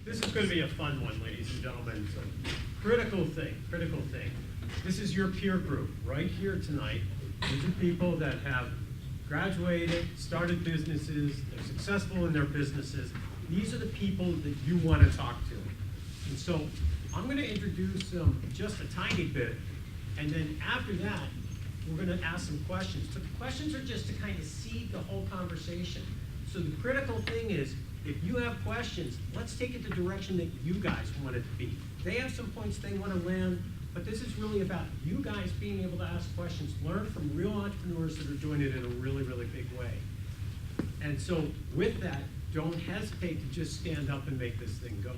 This is going to be a fun one, ladies and gentlemen. So, critical thing. This is your peer group right here tonight. These are people that have graduated, started businesses, they're successful in their businesses. These are the people that you want to talk to. And so I'm going to introduce them just a tiny bit, and then after that, we're going to ask some questions. So the questions are just to kind of seed the whole conversation. So the critical thing is, if you have questions, let's take it the direction that you guys want it to be. They have some points they want to land, but this is really about you guys being able to ask questions, learn from real entrepreneurs that are doing it in a really, really big way. And so with that, don't hesitate to just stand up and make this thing go.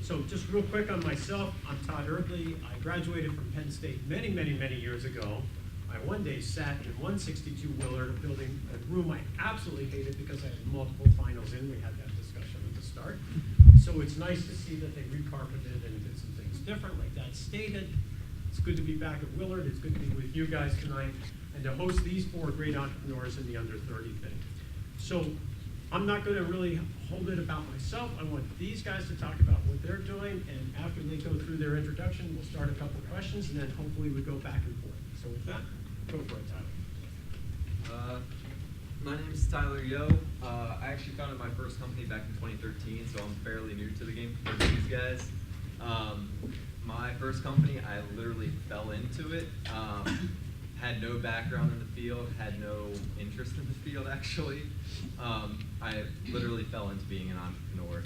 So just real quick on myself, I'm Todd Erdley. I graduated from Penn State many, many, many years ago. I one day sat in 162 Willard, building a room I absolutely hated because I had multiple finals in. We had that discussion at the start. So it's nice to see that they recarpeted and did some things different, like that stated. It's good to be back at Willard. It's good to be with you guys tonight and to host these four great entrepreneurs in the under 30 thing. So I'm not going to really hold it about myself. I want these guys to talk about what they're doing, and after they go through their introduction, we'll start a couple questions, and then hopefully we go back and forth. So with that, go for it, Tyler. My name is Tyler Yohe. I actually founded my first company back in 2013, so I'm fairly new to the game compared to these guys. My first company, I literally fell into it. Had no background in the field, had no interest in the field actually. I literally fell into being an entrepreneur.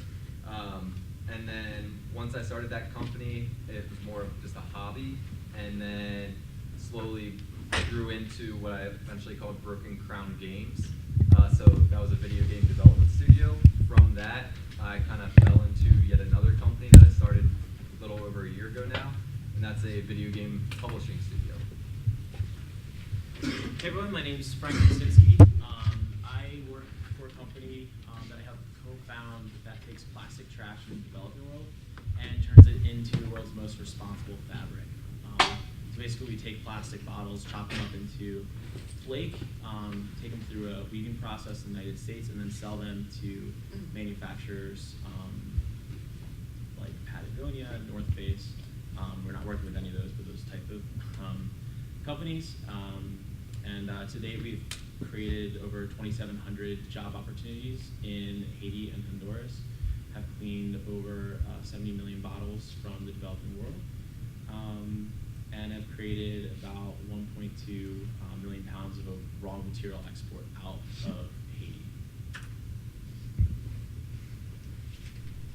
And then once I started that company, it was more of just a hobby, and then slowly grew into what I eventually called Broken Crown Games. So that was a video game development studio. From that, I kind of fell into yet another company that I started a little over a year ago now, and that's a video game publishing studio. Hey everyone, my name is Frank Macinsky. I work for a company that I helped co-found that takes plastic trash from the developing world and turns it into the world's most responsible fabric. So basically we take plastic bottles, chop them up into flake, take them through a weaving process in the United States, and then sell them to manufacturers like Patagonia, North Face. We're not working with any of those, but those type of companies. And to date, we've created over 2,700 job opportunities in Haiti and Honduras, have cleaned over 70 million bottles from the developing world, and have created about 1.2 million pounds of raw material export out of Haiti.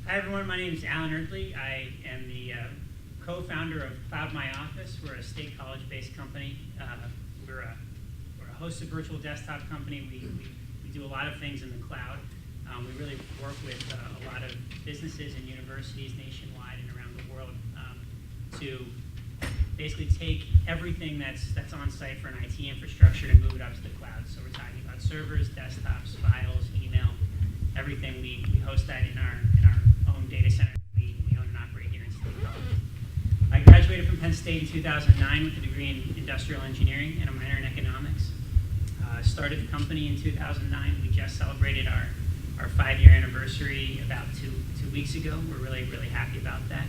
Hi everyone, my name is Alan Erdley. I am the co-founder of Cloud My Office. We're a state college-based company. We're a hosted virtual desktop company. We do a lot of things in the cloud. We really work with a lot of businesses and universities nationwide and around the world to basically take everything that's on site for an IT infrastructure and move it up to the cloud. So we're talking about servers, desktops, files, email, everything. We host that in our own data center. We own and operate here in Silicon Valley. I graduated from Penn State in 2009 with a degree in industrial engineering and a minor in economics. Started the company in 2009. We just celebrated our 5-year anniversary about two weeks ago. We're really, really happy about that.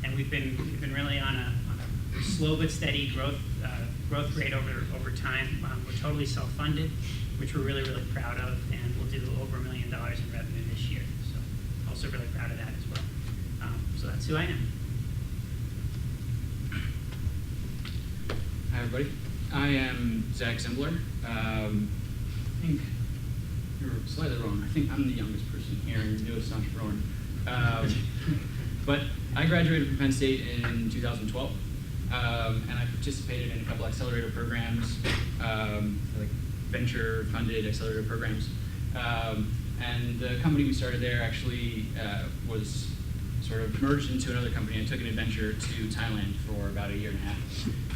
And we've been really on a slow but steady growth rate over time. We're totally self-funded, which we're really, really proud of, and we'll do over $1 million in revenue this year. So also really proud of that as well. So that's who I am. Hi everybody, I am Zach Zimbler. I think you're slightly wrong. I think I'm the youngest person here and newest entrepreneur. But I graduated from Penn State in 2012, and I participated in a couple accelerator programs, like venture-funded accelerator programs. And the company we started there actually was sort of merged into another company. I took an adventure to Thailand for about a year and a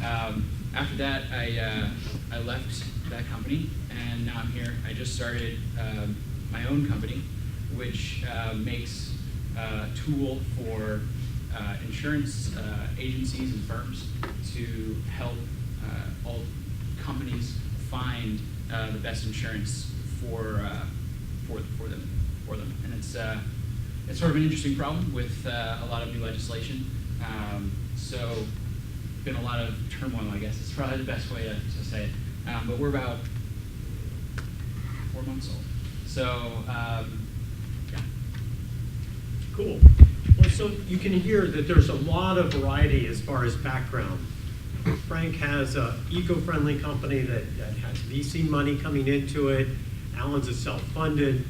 half. After that, I left that company, and now I'm here. I just started my own company, which makes a tool for insurance agencies and firms to help all companies find the best insurance for them. And it's sort of an interesting problem with a lot of new legislation. So been a lot of turmoil, I guess is probably the best way to say it. But we're about 4 months old. So yeah. Cool. Well, so you can hear that there's a lot of variety as far as background. Frank has an eco-friendly company that has VC money coming into it. Alan's a self-funded.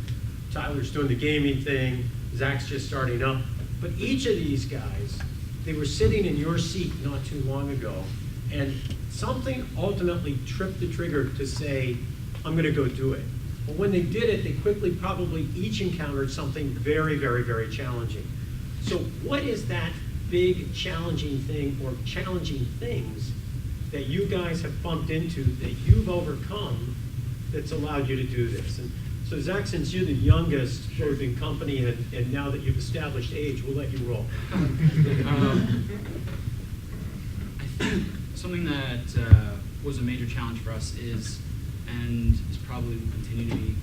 Tyler's doing the gaming thing. Zach's just starting up. But each of these guys, they were sitting in your seat not too long ago, and something ultimately tripped the trigger to say, I'm going to go do it. But when they did it, they quickly probably each encountered something very, very, very challenging. So what is that big challenging thing or challenging things that you guys have bumped into that you've overcome that's allowed you to do this? And so Zach, since you're the youngest both in company and now that you've established age, we'll let you roll. I think something that was a major challenge for us is, and is probably will continue to be,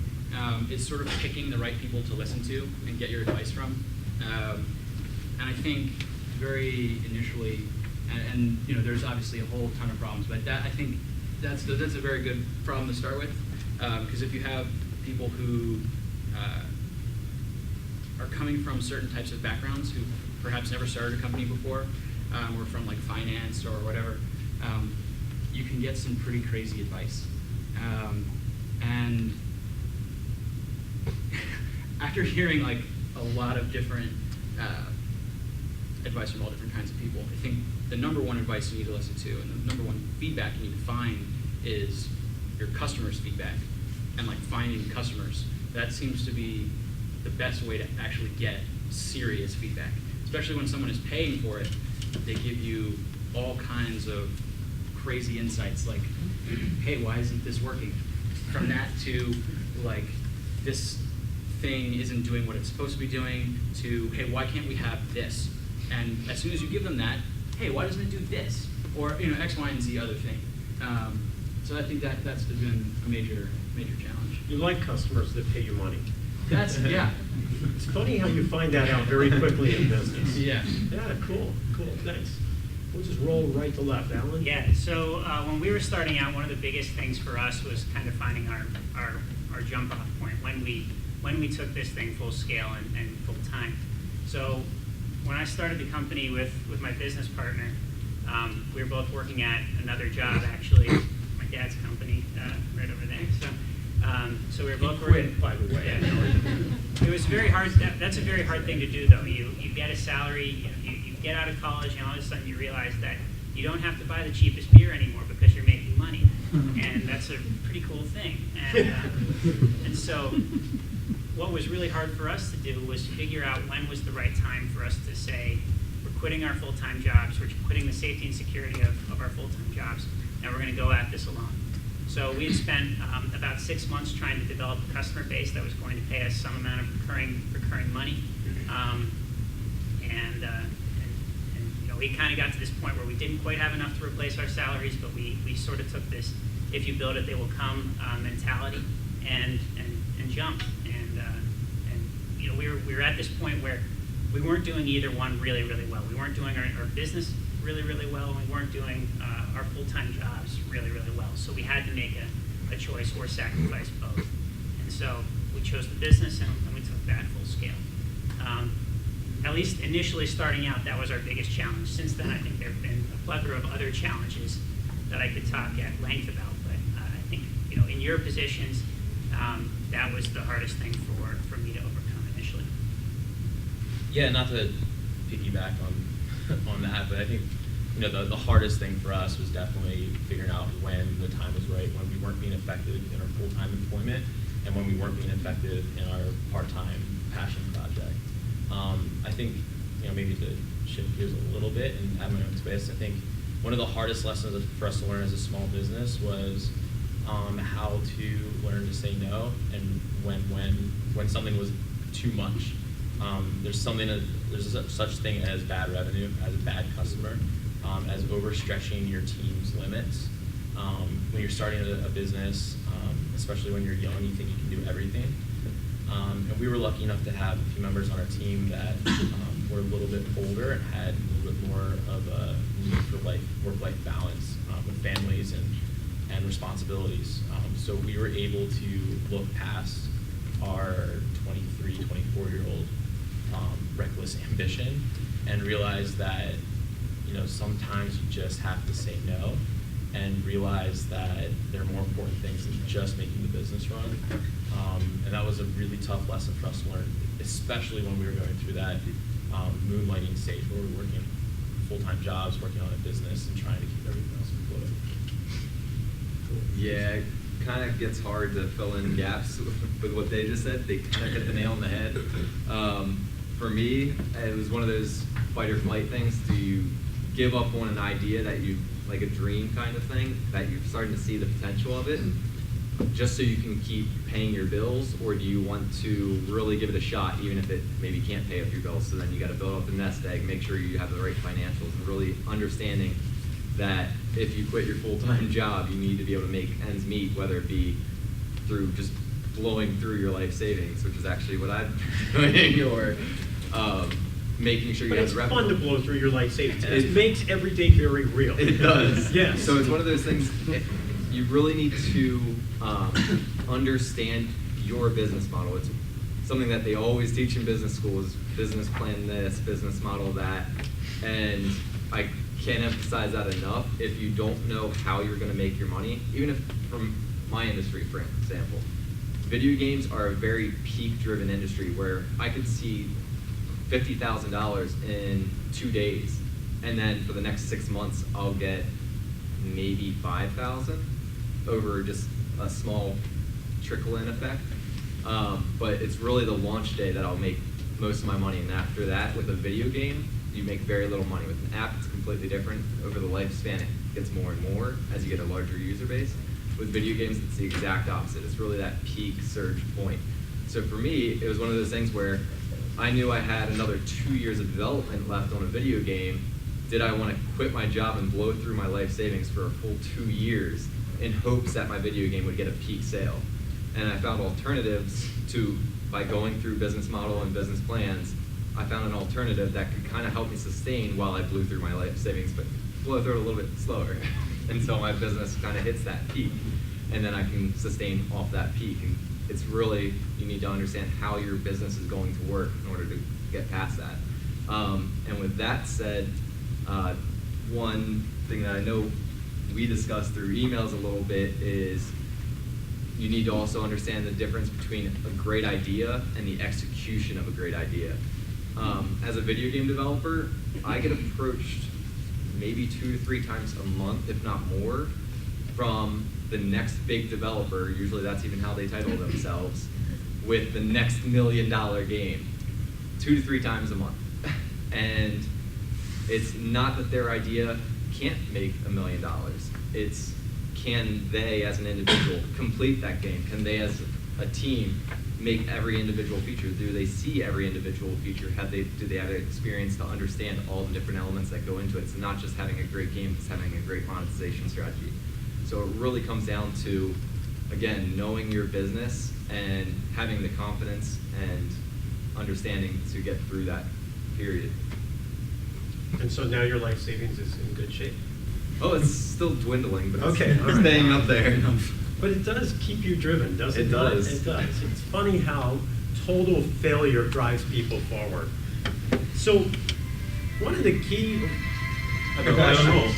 is sort of picking the right people to listen to and get your advice from. And I think very initially, and you know, there's obviously a whole ton of problems, but I think that's a very good problem to start with, because if you have people who are coming from certain types of backgrounds, who perhaps never started a company before, or from like finance or whatever, you can get some pretty crazy advice. And after hearing like a lot of different advice from all different kinds of people, I think the number one advice you need to listen to and the number one feedback you need to find is your customers' feedback, and like finding customers. That seems to be the best way to actually get serious feedback, especially when someone is paying for it. They give you all kinds of crazy insights like, hey, why isn't this working? From that to like, this thing isn't doing what it's supposed to be doing, to, hey, why can't we have this? And as soon as you give them that, hey, why doesn't it do this? Or, you know, X, Y, and Z other thing. So I think that's been a major challenge. You like customers that pay you money. That's, yeah. It's funny how you find that out very quickly in business. Yeah. Yeah, cool, thanks. We'll just roll right to left. Alan? Yeah, so when we were starting out, one of the biggest things for us was kind of finding our jump off point when we took this thing full scale and full time. So when I started the company with my business partner, we were both working at another job, actually, my dad's company, right over there. So we were both working. By the way. Yeah. It was very hard. That's a very hard thing to do, though. You get a salary, you get out of college, and all of a sudden you realize that you don't have to buy the cheapest beer anymore because you're making money, and that's a pretty cool thing. And so, what was really hard for us to do was figure out when was the right time for us to say, we're quitting our full-time jobs, we're quitting the safety and security of our full-time jobs, and we're going to go at this alone. So we had spent about 6 months trying to develop a customer base that was going to pay us some amount of recurring money, and you know, we kind of got to this point where we didn't quite have enough to replace our salaries, but we sort of took this "if you build it, they will come" mentality and jumped. And you know, we were at this point where we weren't doing either one really, really well. We weren't doing our business really, really well, and we weren't doing our full-time jobs really, really well. So we had to make a choice or sacrifice both. And so we chose the business, and we took that full scale. At least initially starting out, that was our biggest challenge. Since then, I think there have been a plethora of other challenges that I could talk at length about. But I think, you know, in your positions, that was the hardest thing for me to overcome initially. Yeah, not to piggyback on that, but I think, you know, the hardest thing for us was definitely figuring out when the time was right, when we weren't being effective in our full-time employment, and when we weren't being effective in our part-time passion project. I think, you know, maybe to shift gears a little bit and add my own space, I think one of the hardest lessons for us to learn as a small business was how to learn to say no, and when something was too much. There's such thing as bad revenue, as a bad customer, as overstretching your team's limits. When you're starting a business, especially when you're young, you think you can do everything. And we were lucky enough to have a few members on our team that were a little bit older and had a little bit more of a need for work-life balance with families and responsibilities. So we were able to look past our 23, 24-year-old reckless ambition and realize that, you know, sometimes you just have to say no and realize that there are more important things than just making the business run. And that was a really tough lesson for us to learn, especially when we were going through that moonlighting stage where we were working full-time jobs, working on a business, and trying to keep everything else afloat. Yeah, it kind of gets hard to fill in gaps with what they just said. They kind of hit the nail on the head. For me, it was one of those fight or flight things. Do you give up on an idea that you, like a dream kind of thing, that you're starting to see the potential of it, just so you can keep paying your bills, or do you want to really give it a shot, even if it maybe can't pay up your bills? So then you got to build up the nest egg, make sure you have the right financials, and really understanding that if you quit your full-time job, you need to be able to make ends meet, whether it be through just blowing through your life savings, which is actually what I've been doing, or making sure you But have it's the revenue. fun to blow through your life savings. It makes every day very real. It does. Yes. So it's one of those things, you really need to understand your business model. It's something that they always teach in business schools: business plan this, business model that. And I can't emphasize that enough. If you don't know how you're going to make your money, even if from my industry, for example, video games are a very peak-driven industry where I could see $50,000 in 2 days, and then for the next 6 months, I'll get maybe 5,000 over just a small trickle-in effect. But it's really the launch day that I'll make most of my money, and after that, with a video game, you make very little money. With an app, it's completely different. Over the lifespan, it gets more and more as you get a larger user base. With video games, it's the exact opposite. It's really that peak surge point. So for me, it was one of those things where I knew I had another 2 years of development left on a video game. Did I want to quit my job and blow through my life savings for a full 2 years in hopes that my video game would get a peak sale? And I found alternatives to, by going through business model and business plans, I found an alternative that could kind of help me sustain while I blew through my life savings, but blow through it a little bit slower until my business kind of hits that peak. And then I can sustain off that peak. And it's really, you need to understand how your business is going to work in order to get past that. And with that said, one thing that I know we discussed through emails a little bit is you need to also understand the difference between a great idea and the execution of a great idea. As a video game developer, I get approached maybe 2 to 3 times a month, if not more, from the next big developer, usually that's even how they title themselves, with the next $1 million game, 2 to 3 times a month. And it's not that their idea can't make $1 million. It's, can they as an individual complete that game? Can they as a team make every individual feature? Do they see every individual feature? Do they have the experience to understand all the different elements that go into it? It's not just having a great game, it's having a great monetization strategy. So it really comes down to, again, knowing your business and having the confidence and understanding to get through that period. And so now your life savings is in good shape. Oh, it's still dwindling, but it's Okay, all right. staying up there. But it does keep you driven, doesn't it? It does. It does. It's funny how total failure drives people forward. So one of the key questions,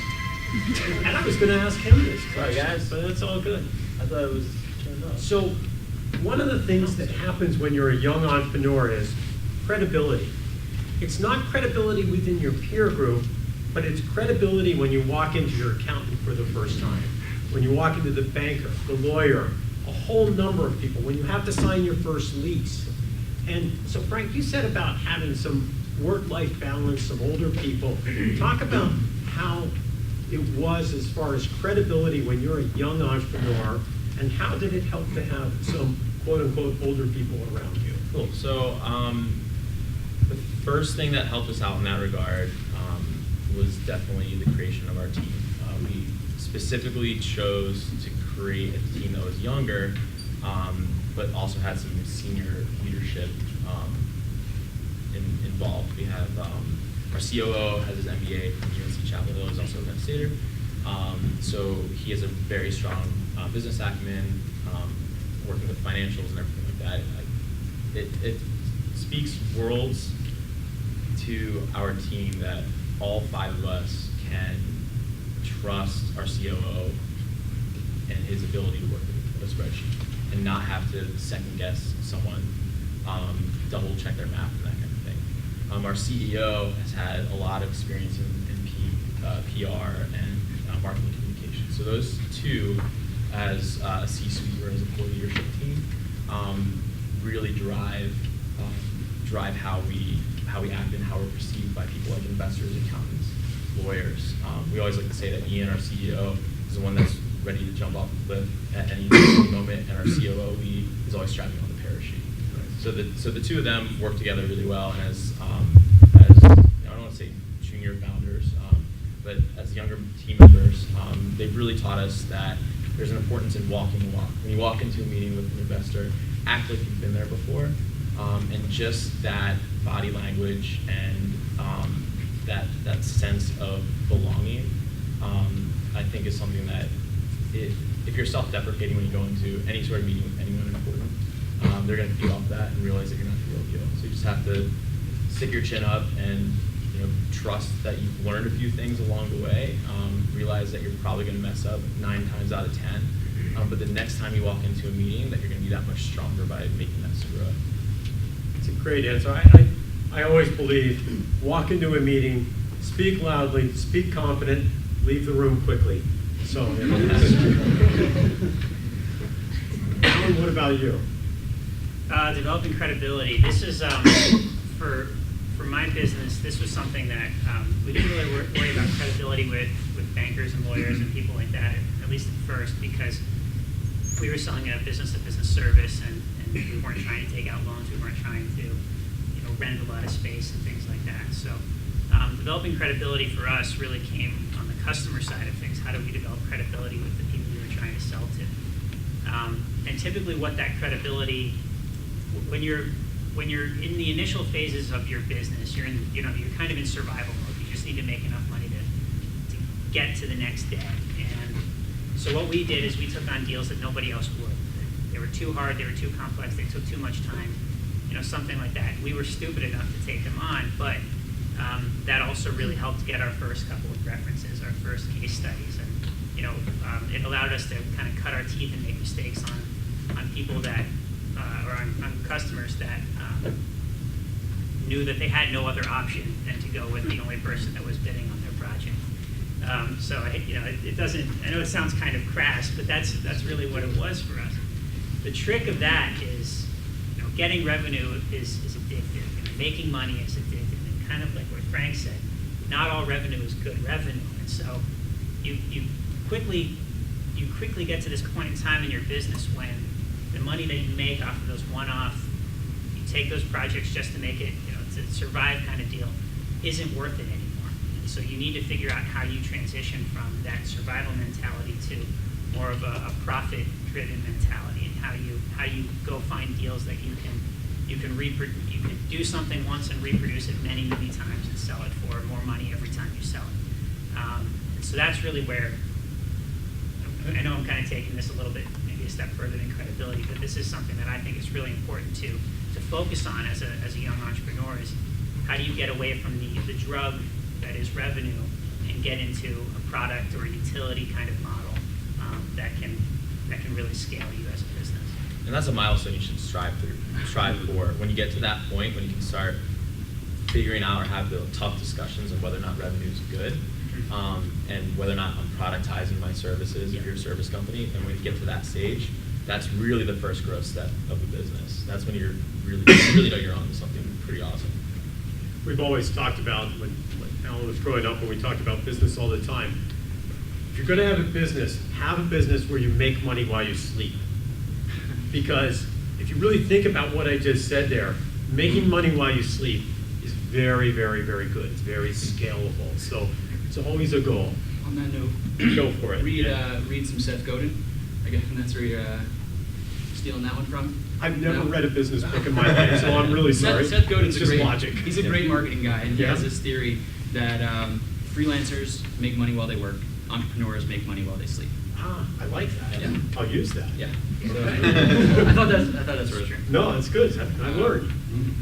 and I was going to ask him this Sorry, question, guys. but it's all good. I thought it was turned off. So one of the things that happens when you're a young entrepreneur is credibility. It's not credibility within your peer group, but it's credibility when you walk into your accountant for the first time, when you walk into the banker, the lawyer, a whole number of people, when you have to sign your first lease. And so Frank, you said about having some work-life balance, some older people. Talk about how it was as far as credibility when you're a young entrepreneur, and how did it help to have some quote-unquote older people around you? Cool. So the first thing that helped us out in that regard was definitely the creation of our team. We specifically chose to create a team that was younger but also had some senior leadership involved. We have our COO has his MBA from UNC Chapel Hill. He's also a Penn Stater. So he has a very strong business acumen, working with financials and everything like that. It speaks worlds to our team that all 5 of us can trust our COO and his ability to work with a spreadsheet and not have to second guess someone, double check their math and that kind of thing. Our CEO has had a lot of experience in PR and marketing communication. So those two, as a C-suite or as a core leadership team, really drive how we act and how we're perceived by people like investors, accountants, lawyers. We always like to say that Ian, our CEO, is the one that's ready to jump off the cliff at any moment, and our COO, Lee, is always strapping on the parachute. Right. So the two of them work together really well, and as I don't want to say junior founders, but as younger team members, they've really taught us that there's an importance in walking the walk. When you walk into a meeting with an investor, act like you've been there before, and just that body language and that sense of belonging, I think is something that if you're self-deprecating when you go into any sort of meeting with anyone important, they're going to feed off that and realize that you're not the real deal. So you just have to stick your chin up and trust that you've learned a few things along the way. Realize that you're probably going to mess up 9 times out of 10, but the next time you walk into a meeting, that you're going to be that much stronger by making that screw up. It's a great answer. I always believe, walk into a meeting, speak loudly, speak confident, leave the room quickly. So, Alan, what about you? Developing credibility. This is, for my business, this was something that we didn't really worry about credibility with bankers and lawyers and people like that, at least at first, because we were selling a business-to-business service, and we weren't trying to take out loans. We weren't trying to rent a lot of space and things like that. So developing credibility for us really came on the customer side of things. How do we develop credibility with the people we were trying to sell to? And typically what that credibility, when you're in the initial phases of your business, you're kind of in survival mode. You just need to make enough money to get to the next day. And so what we did is we took on deals that nobody else would. They were too hard, they were too complex, they took too much time, something like that. We were stupid enough to take them on, but that also really helped get our first couple of references, our first case studies, and it allowed us to kind of cut our teeth and make mistakes on people that, or on customers that knew that they had no other option than to go with the only person that was bidding on their project. So it doesn't. I know it sounds kind of crass, but that's really what it was for us. The trick of that is, getting revenue is addictive. Making money is addictive, and kind of like what Frank said, not all revenue is good revenue. And so you quickly get to this point in time in your business when the money that you make off of those one-off, you take those projects just to make it, to survive kind of deal, isn't worth it anymore. And so you need to figure out how you transition from that survival mentality to more of a profit-driven mentality, and how you go find deals that you can do something once and reproduce it many times and sell it for more money every time you sell it. So that's really where, I know I'm kind of taking this a little bit, maybe a step further than credibility, but this is something that I think is really important to focus on as a young entrepreneur, is how do you get away from the drug that is revenue and get into a product or a utility kind of model that can really scale you as a business. And that's a milestone you should strive for. When you get to that point, when you can start figuring out or have the tough discussions of whether or not revenue is good, and whether or not I'm productizing my services if you're a service company, and when you get to that stage, that's really the first growth step of the business. That's when you really know you're on to something pretty awesome. We've always talked about, when Alan was growing up, when we talked about business all the time, if you're going to have a business where you make money while you sleep. Because if you really think about what I just said there, making money while you sleep is very, very, very good. It's very scalable. So it's always a goal. On that note, go for it. Read some Seth Godin. Again, that's where stealing that one from. I've never No? read a business book in my life, so I'm really sorry. Seth Godin's It's a just great, logic. He's a great marketing guy, and he Yeah. has this theory that freelancers make money while they work, entrepreneurs make money while they sleep. Ah, I like that. Yeah. I'll use that. Yeah. So, I thought that's what I was hearing. No, that's good. I learned.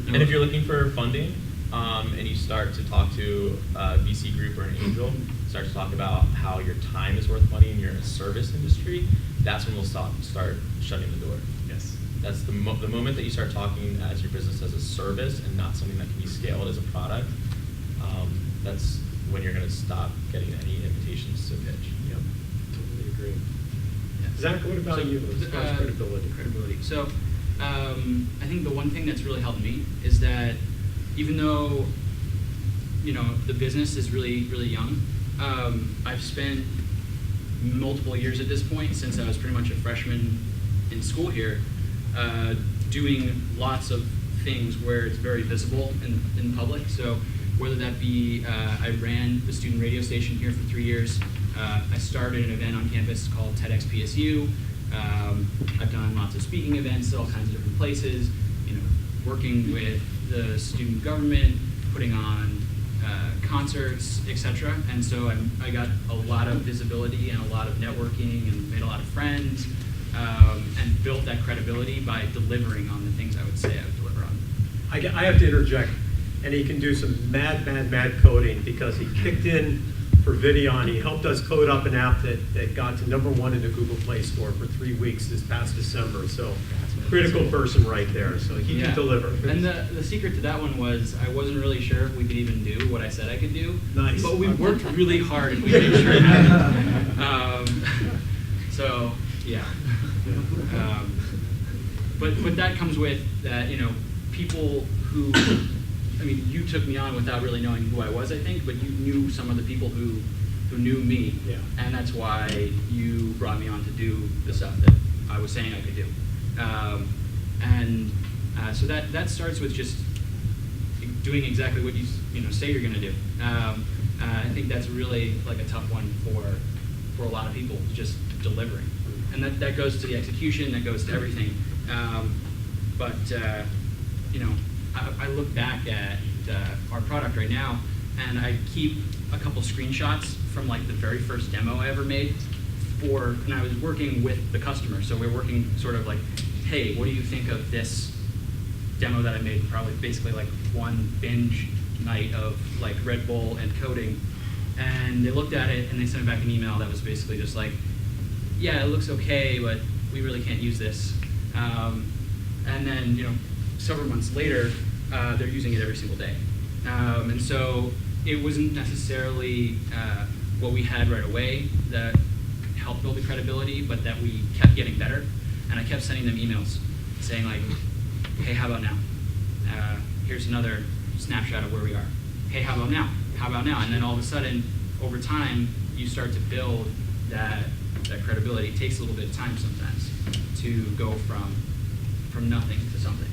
And if you're looking for funding, and you start to talk to a VC group or an angel, start to talk about how your time is worth money and you're in a service industry, that's when we'll start shutting the door. Yes. That's the moment that you start talking as your business as a service and not something that can be scaled as a product. That's when you're going to stop getting any invitations to pitch. Yep. Totally agree. Yeah. Zach, what about So, you as far as credibility? Credibility. So, I think the one thing that's really helped me is that even though, you know, the business is really, really young, I've spent multiple years at this point, since I was pretty much a freshman in school here, doing lots of things where it's very visible in public. So whether that be, I ran the student radio station here for 3 years. I started an event on campus called TEDx PSU. I've done lots of speaking events at all kinds of different places, you know, working with the student government, putting on concerts, etc. And so I got a lot of visibility and a lot of networking and made a lot of friends, and built that credibility by delivering on the things I would say I would deliver on. I have to interject, and he can do some mad coding, because he kicked in for Videon. He helped us code up an app that got to #1 in the Google Play Store for 3 weeks this past December. So critical person right there. So he can deliver. And the secret to that one was I wasn't really sure if we could even do what I said I could do. Nice. But we worked really hard and we made sure it happened. So, yeah. But that comes with that, you know, people who, I mean, you took me on without really knowing who I was, I think, but you knew some of the people who knew me. Yeah. And that's why you brought me on to do the stuff that I was saying I could do. So that starts with just doing exactly what you say you're going to do. I think that's really like a tough one for a lot of people, just delivering, and that goes to the execution, that goes to everything. You know, I look back at our product right now, and I keep a couple screenshots from like the very first demo I ever made and I was working with the customer. So we were working sort of like, hey, what do you think of this demo that I made? Probably basically like one binge night of like Red Bull and coding. And they looked at it and they sent me back an email that was basically just like, yeah, it looks okay, but we really can't use this. And then, you know, several months later, they're using it every single day. And so it wasn't necessarily what we had right away that helped build the credibility, but that we kept getting better. And I kept sending them emails saying like, hey, how about now? Here's another snapshot of where we are. Hey, how about now? How about now? And then all of a sudden, over time, you start to build that credibility. It takes a little bit of time sometimes to go from nothing to something.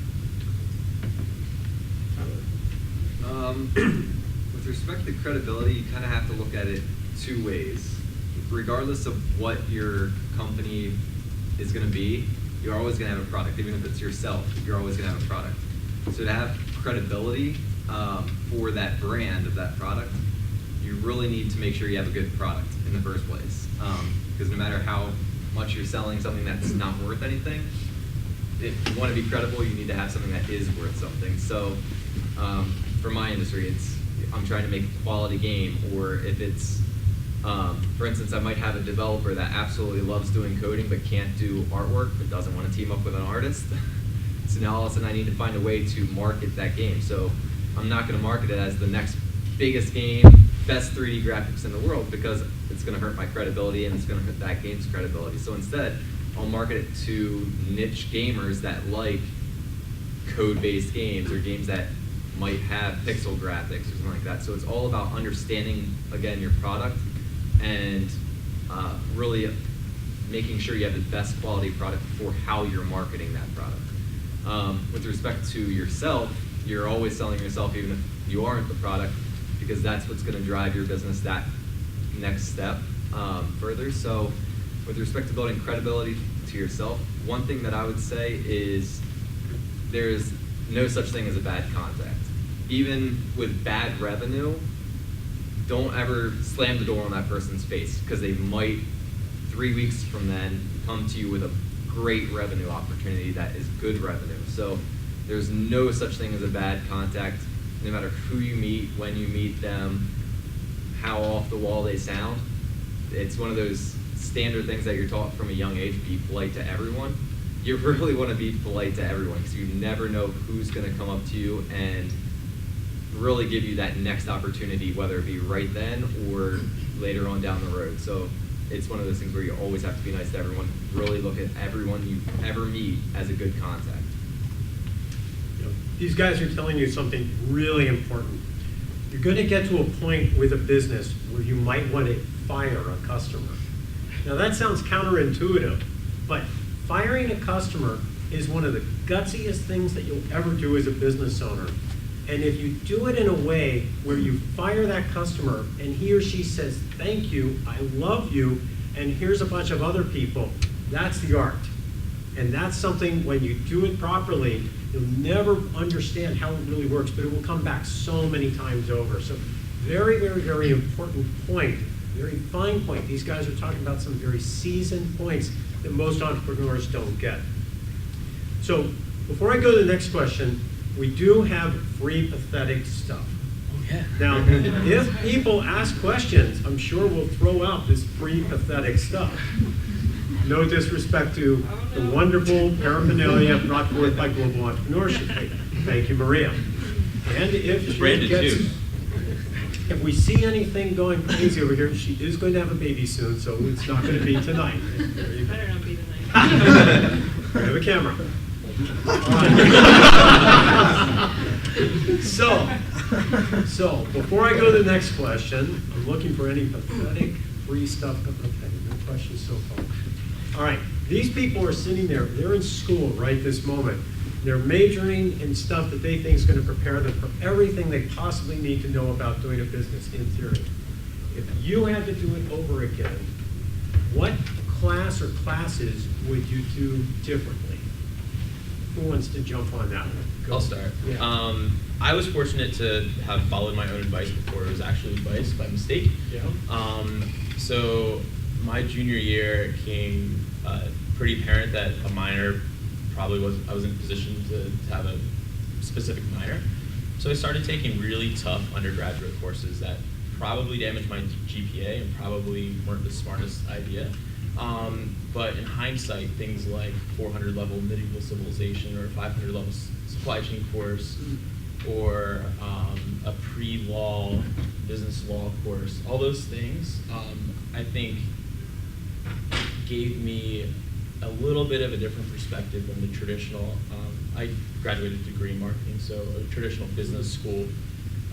With respect to credibility, you kind of have to look at it 2 ways. Regardless of what your company is going to be, you're always going to have a product. Even if it's yourself, you're always going to have a product. So to have credibility for that brand of that product, you really need to make sure you have a good product in the first place. Because no matter how much you're selling something that's not worth anything, if you want to be credible, you need to have something that is worth something. So for my industry, I'm trying to make a quality game, or if it's, for instance, I might have a developer that absolutely loves doing coding but can't do artwork, but doesn't want to team up with an artist. So now all of a sudden I need to find a way to market that game. So I'm not going to market it as the next biggest game, best 3D graphics in the world, because it's going to hurt my credibility and it's going to hurt that game's credibility. So instead, I'll market it to niche gamers that like code-based games, or games that might have pixel graphics or something like that. So it's all about understanding, again, your product and really making sure you have the best quality product for how you're marketing that product. With respect to yourself, you're always selling yourself even if you aren't the product, because that's what's going to drive your business that next step further. So with respect to building credibility to yourself, one thing that I would say is there's no such thing as a bad contact. Even with bad revenue, don't ever slam the door on that person's face, because they might 3 weeks from then come to you with a great revenue opportunity that is good revenue. So there's no such thing as a bad contact, no matter who you meet, when you meet them, how off the wall they sound. It's one of those standard things that you're taught from a young age: be polite to everyone. You really want to be polite to everyone, because you never know who's going to come up to you and really give you that next opportunity, whether it be right then or later on down the road. So it's one of those things where you always have to be nice to everyone. Really look at everyone you ever meet as a good contact. These guys are telling you something really important. You're going to get to a point with a business where you might want to fire a customer. Now that sounds counterintuitive, but firing a customer is one of the gutsiest things that you'll ever do as a business owner. And if you do it in a way where you fire that customer and he or she says, thank you, I love you, and here's a bunch of other people, that's the art. And that's something, when you do it properly, you'll never understand how it really works, but it will come back so many times over. So very, very, very important point, very fine point. These guys are talking about some very seasoned points that most entrepreneurs don't get. So before I go to the next question, we do have free pathetic stuff. Oh, yeah. Now, if people ask questions, I'm sure we'll throw out this free pathetic stuff. No disrespect to the wonderful paraphernalia brought forth by Global Entrepreneurship. Thank you, Maria. And if if we see anything going crazy over here, she is going to have a baby soon, so it's not going to be tonight. Better not be tonight. We have a camera. So before I go to the next question, I'm looking for any pathetic free stuff. Okay, no questions so far. All right, these people are sitting there, they're in school right this moment. They're majoring in stuff that they think is going to prepare them for everything they possibly need to know about doing a business in theory. If you had to do it over again, what class or classes would you do differently? Who wants to jump on that one? Go. I'll start. Yeah. I was fortunate to have followed my own advice before it was actually advice by mistake. Yeah. So my junior year it became pretty apparent that a minor probably I was in a position to have a specific minor. So I started taking really tough undergraduate courses that probably damaged my GPA and probably weren't the smartest idea. But in hindsight, things like 400 level medieval civilization or 500 level supply chain course or a pre-law business law course, all those things, I think gave me a little bit of a different perspective than the traditional, I graduated a degree in marketing, so a traditional business school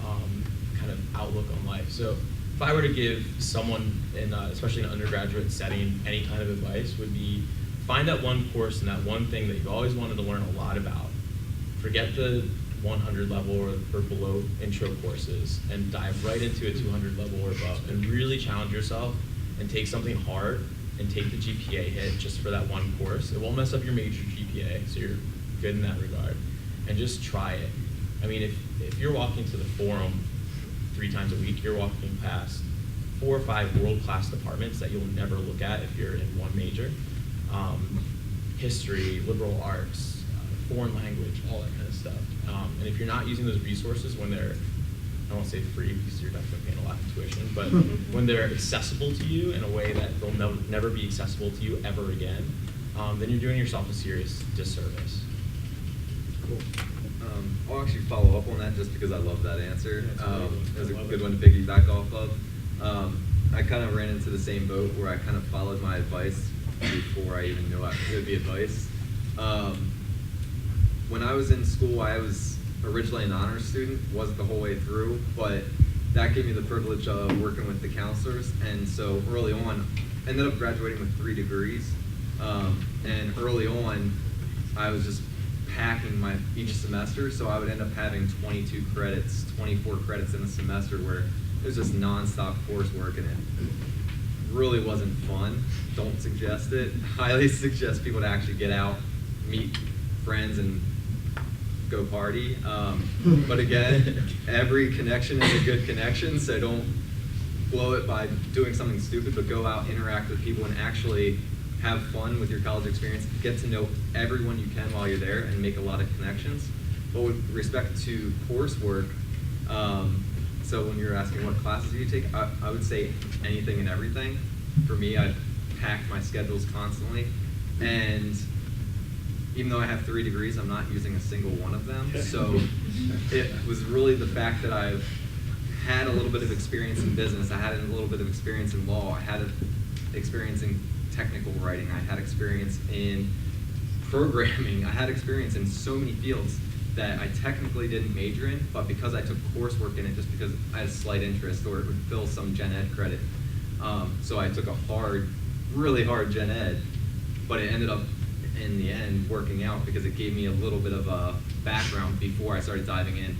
kind of outlook on life. So if I were to give someone, especially in an undergraduate setting, any kind of advice, would be find that one course and that one thing that you've always wanted to learn a lot about. Forget the 100 level or below intro courses and dive right into a 200 level or above and really challenge yourself and take something hard and take the GPA hit just for that one course. It won't mess up your major GPA, so you're good in that regard. And just try it. I mean, if you're walking to the forum 3 times a week, you're walking past 4 or 5 world-class departments that you'll never look at if you're in one major. History, liberal arts, foreign language, all that kind of stuff. And if you're not using those resources when they're, I won't say free because you're definitely paying a lot of tuition, but when they're accessible to you in a way that they'll never be accessible to you ever again, then you're doing yourself a serious disservice. Cool. I'll actually follow up on that just because I love that answer. It was a good one to piggyback off of. I kind of ran into the same boat where I kind of followed my advice before I even knew it would be advice. When I was in school, I was originally an honors student, wasn't the whole way through, but that gave me the privilege of working with the counselors, and so early on, I ended up graduating with 3 degrees, and early on, I was just packing each semester, so I would end up having 22 credits, 24 credits in a semester where it was just nonstop coursework in it. really wasn't fun. Don't suggest it. Highly suggest people to actually get out, meet friends, and go party. But again, every connection is a good connection, so don't blow it by doing something stupid, but go out, interact with people, and actually have fun with your college experience. Get to know everyone you can while you're there and make a lot of connections. But with respect to coursework, so when you're asking what classes do you take, I would say anything and everything. For me, I've packed my schedules constantly, and even though I have 3 degrees, I'm not using a single one of them. So it was really the fact that I've had a little bit of experience in business, I had a little bit of experience in law, I had experience in technical writing, I had experience in programming, I had experience in so many fields that I technically didn't major in, but because I took coursework in it just because I had a slight interest or it would fill some gen ed credit. So I took a really hard gen ed, but it ended up in the end working out because it gave me a little bit of a background before I started diving in.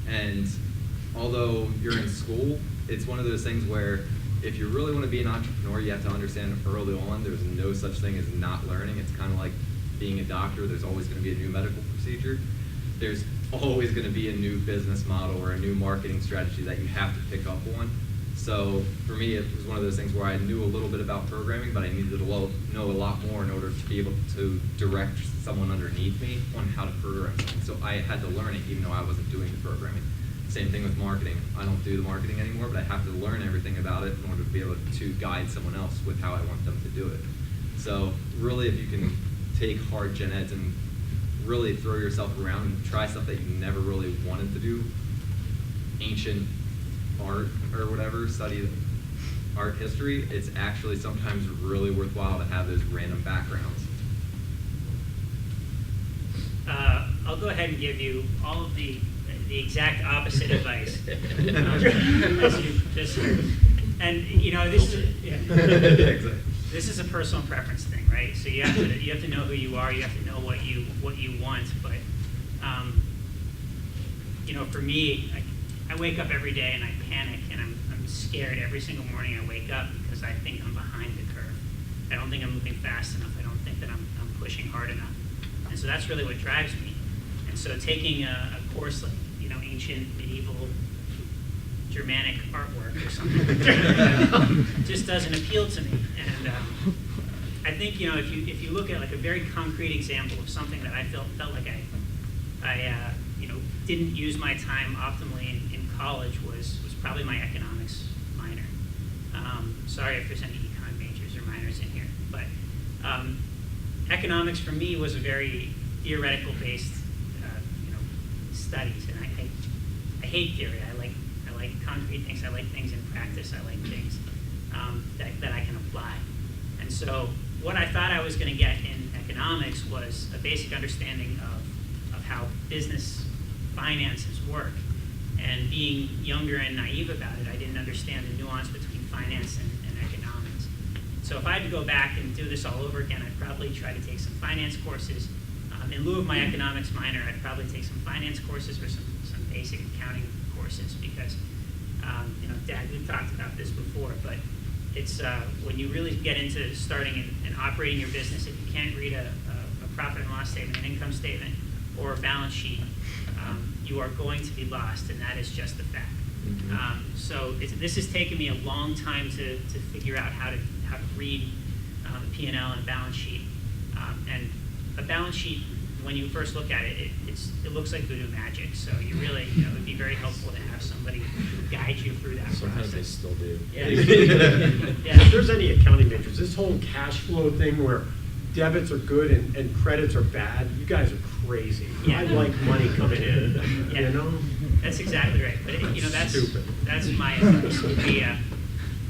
And although you're in school, it's one of those things where if you really want to be an entrepreneur, you have to understand early on there's no such thing as not learning. It's kind of like being a doctor. There's always going to be a new medical procedure. There's always going to be a new business model or a new marketing strategy that you have to pick up on. So for me, it was one of those things where I knew a little bit about programming, but I needed to know a lot more in order to be able to direct someone underneath me on how to program something. So I had to learn it even though I wasn't doing the programming. Same thing with marketing. I don't do the marketing anymore, but I have to learn everything about it in order to be able to guide someone else with how I want them to do it. So really, if you can take hard gen eds and really throw yourself around and try stuff that you never really wanted to do, ancient art or whatever, study art history, it's actually sometimes really worthwhile to have those random backgrounds. I'll go ahead and give you all of the exact opposite advice. As you just heard. And this is a personal preference thing, right? So you have to know who you are, you have to know what you want. But for me, I wake up every day and I panic and I'm scared every single morning I wake up because I think I'm behind the curve. I don't think I'm moving fast enough. I don't think that I'm pushing hard enough. And so that's really what drives me. And so taking a course like ancient, medieval, Germanic artwork or something just doesn't appeal to me. And I think if you look at like a very concrete example of something that I felt like I didn't use my time optimally in college was probably my economics minor. Sorry if there's any econ majors or minors in here, but economics for me was a very theoretical based studies, and I hate theory. I like concrete things. I like things in practice. I like things that I can apply. And so what I thought I was going to get in economics was a basic understanding of how business finances work. And being younger and naive about it, I didn't understand the nuance between finance and economics. So if I had to go back and do this all over again, I'd probably try to take some finance courses. In lieu of my economics minor, I'd probably take some finance courses or some basic accounting courses because, Dad, we've talked about this before, but it's when you really get into starting and operating your business, if you can't read a profit and loss statement, an income statement, or a balance sheet, you are going to be lost, and that is just the fact. Mm-hmm. So this has taken me a long time to figure out how to read the P&L and a balance sheet. And a balance sheet, when you first look at it, it looks like voodoo magic. So you really, it would be very helpful to have somebody guide you through that Sometimes they process. still do. Yeah. If there's any accounting majors, this whole cash flow thing where debits are good and credits are bad, you guys are crazy. Yeah. I like money coming in, Yeah. That's exactly right. But that's Stupid. That's my advice.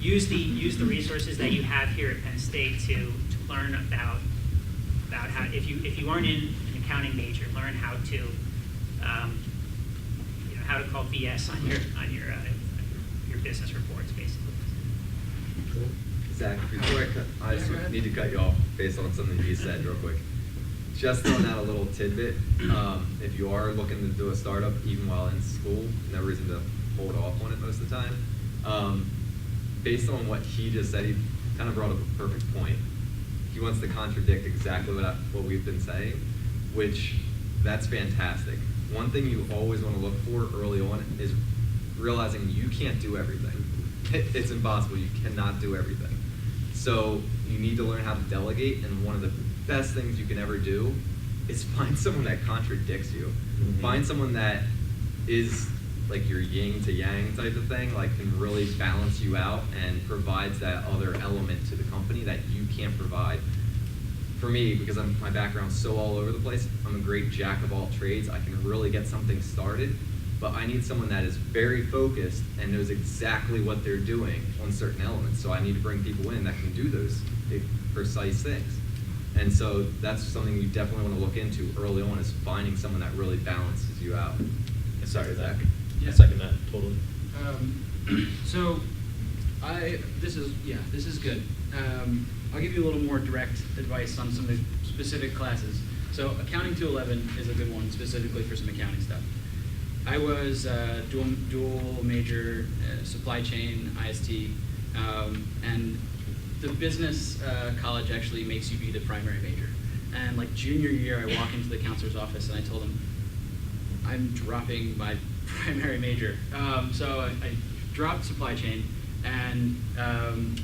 Use the resources that you have here at Penn State to learn about how, if you aren't in an accounting major, learn how to how to call BS on your business reports, basically. Zach, before I just need to cut you off based on something you said real quick. Just throwing out a little tidbit. If you are looking to do a startup, even while in school, no reason to hold off on it most of the time. Based on what he just said, kind of brought up a perfect point. He wants to contradict exactly what we've been saying, which that's fantastic. One thing you always want to look for early on is realizing you can't do everything. It's impossible. You cannot do everything. So you need to learn how to delegate, and one of the best things you can ever do is find someone that contradicts you. Find someone that is like your yin to yang type of thing, like can really balance you out and provides that other element to the company that you can't provide. For me, because my background's so all over the place, I'm a great jack of all trades. I can really get something started, but I need someone that is very focused and knows exactly what they're doing on certain elements. So I need to bring people in that can do those precise things. And so that's something you definitely want to look into early on, is finding someone that really balances you out. Sorry, Zach. Yeah. I second that totally. So, this is good. I'll give you a little more direct advice on some of the specific classes. So, Accounting 211 is a good one, specifically for some accounting stuff. I was dual major, supply chain, IST, and the business college actually makes you be the primary major. And like junior year, I walk into the counselor's office and I told him, I'm dropping my primary major. So I dropped supply chain and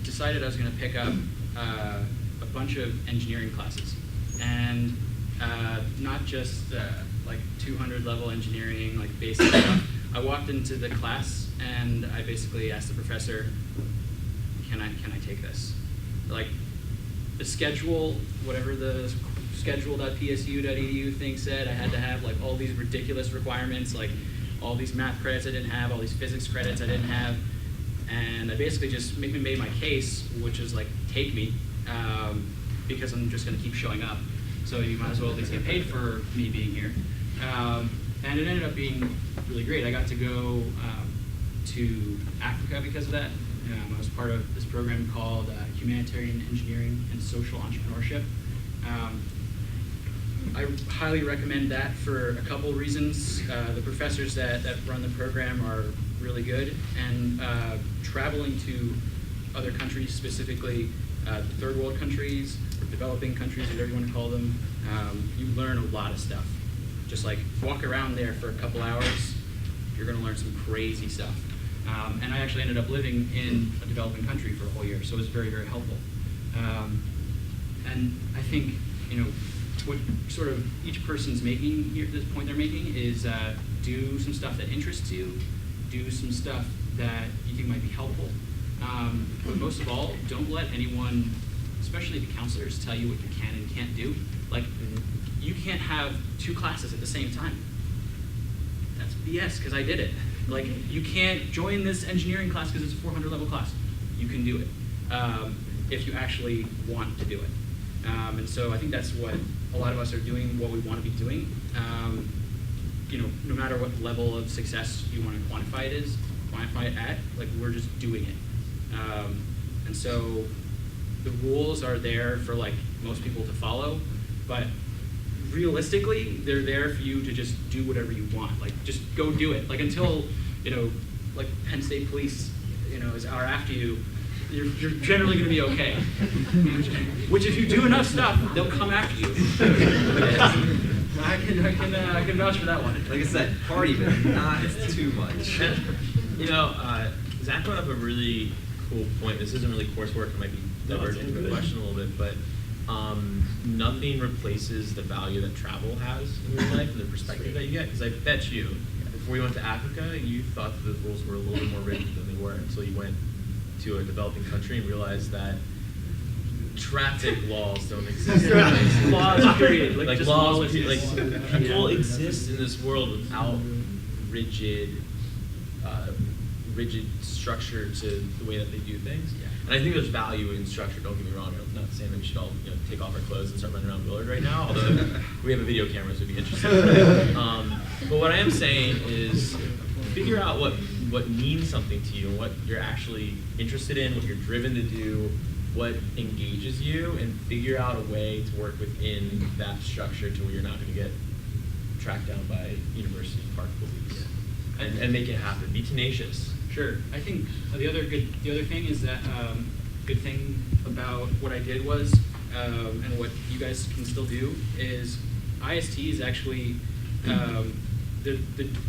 decided I was going to pick up a bunch of engineering classes. And not just like 200 level engineering, like basic stuff. I walked into the class and I basically asked the professor, can I take this? Like the schedule, whatever the schedule.psu.edu thing said, I had to have like all these ridiculous requirements, like all these math credits I didn't have, all these physics credits I didn't have. And I basically just made my case, which is like, take me, because I'm just gonna keep showing up. So you might as well at least get paid for me being here. And it ended up being really great. I got to go to Africa because of that. I was part of this program called Humanitarian Engineering and Social Entrepreneurship. I highly recommend that for a couple reasons. The professors that run the program are really good, and traveling to other countries, specifically third world countries, or developing countries, whatever you want to call them, you learn a lot of stuff. Just like walk around there for a couple hours, you're going to learn some crazy stuff. And I actually ended up living in a developing country for a whole year, so it was very, very helpful. And I think, what sort of each person's making here, this point they're making, is do some stuff that interests you, do some stuff that you think might be helpful. But most of all, don't let anyone, especially the counselors, tell you what you can and can't do. Like, you can't have 2 classes at the same time. That's BS, because I did it. Like, you can't join this engineering class because it's a 400 level class. You can do it if you actually want to do it. And so I think that's what a lot of us are doing, what we want to be doing. No matter what level of success you want to quantify it at, like, we're just doing it. And so the rules are there for like most people to follow, but realistically, they're there for you to just do whatever you want. Like, just go do it. Like, until, like Penn State Police, are after you, you're generally going to be okay. Which, if you do enough stuff, they'll come after you. I can vouch for that one. Like I said, party, but not too much. Zach brought up a really cool point. This isn't really coursework. It might be diverging from the question a little bit, but nothing replaces the value that travel has in your life and the perspective that you get. Because I bet you, before you went to Africa, you thought that the rules were a little bit more rigid than they were until you went to a developing country and realized that traffic laws don't exist. Laws, period. Like just laws, lawlessness. people exist in this world without rigid structure to the way that they do things. Yeah. And I think there's value in structure, don't get me wrong. I'm not saying that we should all take off our clothes and start running around Willard right now, although we have a video camera, so it'd be interesting. But what I am saying is figure out what means something to you, what you're actually interested in, what you're driven to do, what engages you, and figure out a way to work within that structure to where you're not going to get tracked down by university park police. And make it happen. Be tenacious. Sure. I think the other thing is that good thing about what I did was, and what you guys can still do, is IST is actually, the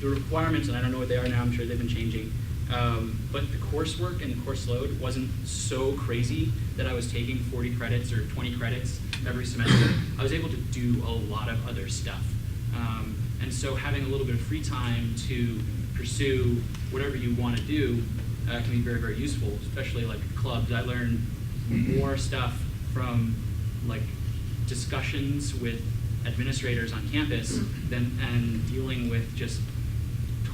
requirements, and I don't know what they are now, I'm sure they've been changing, but the coursework and the course load wasn't so crazy that I was taking 40 credits or 20 credits every semester. I was able to do a lot of other stuff. And so having a little bit of free time to pursue whatever you want to do can be very, very useful, especially like clubs. I learned more stuff from like discussions with administrators on campus and dealing with just